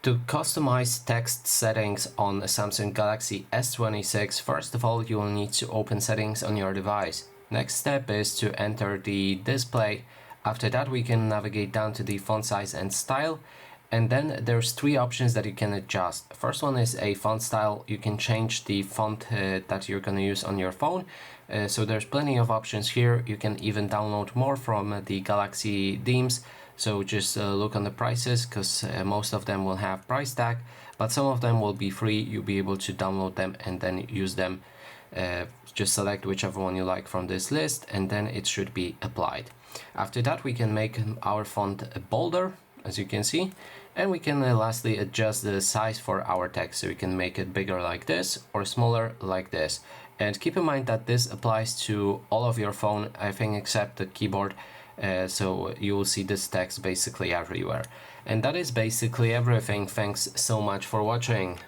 To customize text settings on a Samsung Galaxy S26, first of all, you will need to open settings on your device. Next step is to enter the display. After that, we can navigate down to the font size and style. And then there's three options that you can adjust. First one is a font style. You can change the font that you're going to use on your phone. So there's plenty of options here. You can even download more from the Galaxy themes. So just look on the prices, because most of them will have price tag, but some of them will be free. You'll be able to download them and then use them. Just select whichever one you like from this list, and then it should be applied. After that, we can make our font bolder, as you can see, and we can lastly adjust the size for our text. So we can make it bigger like this or smaller like this. And keep in mind that this applies to all of your phone, I think, except the keyboard. So you will see this text basically everywhere. And that is basically everything. Thanks so much for watching.